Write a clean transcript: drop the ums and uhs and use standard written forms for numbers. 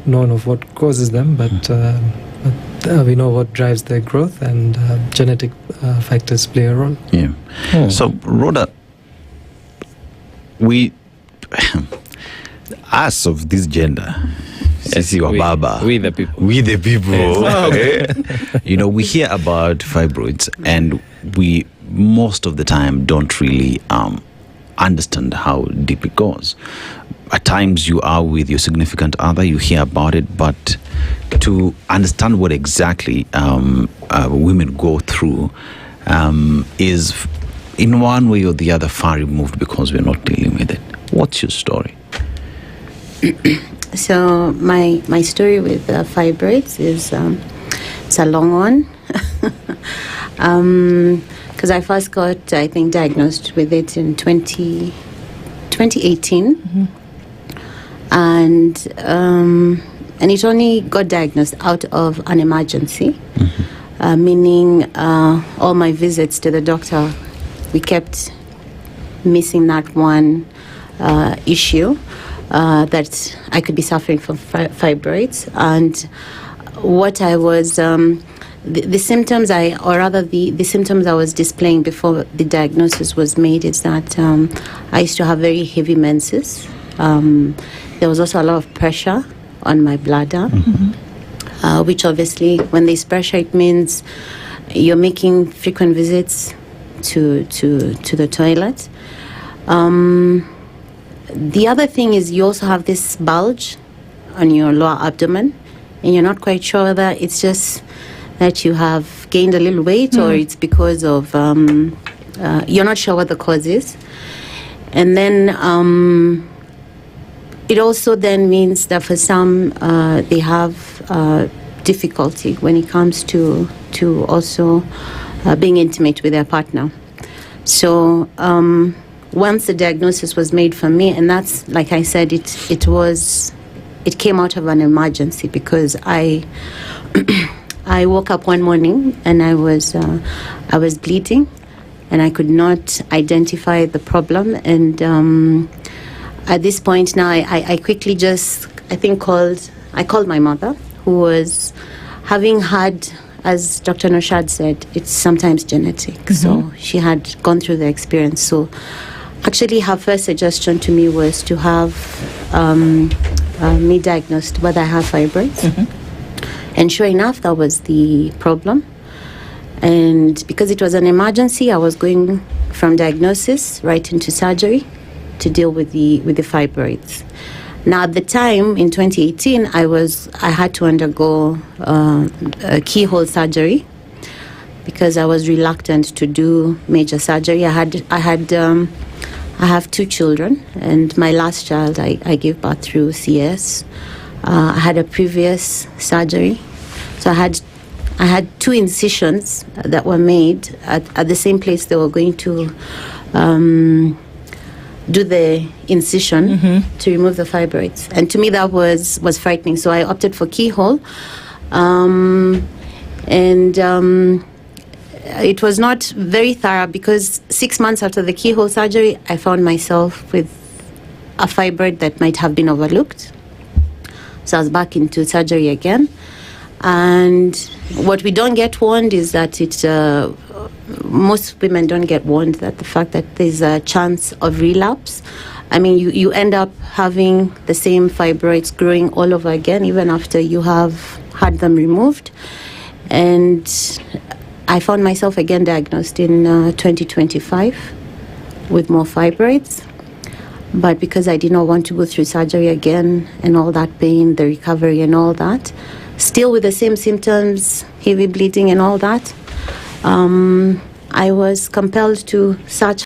known of what causes them, but we know what drives their growth, and genetic factors play a role. Yeah. So, Rhoda, us of this gender, we the people, we hear about fibroids, and we most of the time don't really understand how deep it goes. At times you are with your significant other, you hear about it, but to understand what exactly women go through is in one way or the other far removed, because we're not dealing with it. What's your story? So my story with fibroids is it's a long one, because I first got, I think, diagnosed with it in 2018, and it only got diagnosed out of an emergency, meaning all my visits to the doctor, we kept missing that one issue. That I could be suffering from fibroids, and what I was, the symptoms the symptoms I was displaying before the diagnosis was made is that I used to have very heavy menses. There was also a lot of pressure on my bladder, which obviously, when there's pressure, it means you're making frequent visits to the toilet. The other thing is you also have this bulge on your lower abdomen, and you're not quite sure whether it's just that you have gained a little weight or it's because of, you're not sure what the cause is. And then it also then means that for some, they have difficulty when it comes to also being intimate with their partner. So once the diagnosis was made for me, and that's, like I said, it came out of an emergency, because I woke up one morning and I was bleeding, and I could not identify the problem. And at this point now, I quickly called my mother, who was having had, as Dr. Noshad said, it's sometimes genetic. So she had gone through the experience. So actually, her first suggestion to me was to have me diagnosed whether I have fibroids. And sure enough, that was the problem. And because it was an emergency, I was going from diagnosis right into surgery to deal with the fibroids. Now, at the time, in 2018, I had to undergo a keyhole surgery, because I was reluctant to do major surgery. I have two children, and my last child I gave birth through CS. I had a previous surgery, so I had two incisions that were made at the same place they were going to do the incision to remove the fibroids. And to me, that was frightening. So I opted for keyhole, it was not very thorough, because 6 months after the keyhole surgery, I found myself with a fibroid that might have been overlooked. So I was back into surgery again. And what we don't get warned is that most women don't get warned that the fact that there's a chance of relapse. I mean, you end up having the same fibroids growing all over again, even after you have had them removed. And I found myself again diagnosed in 2025 with more fibroids. But because I did not want to go through surgery again and all that pain, the recovery and all that, still with the same symptoms, heavy bleeding and all that, I was compelled to search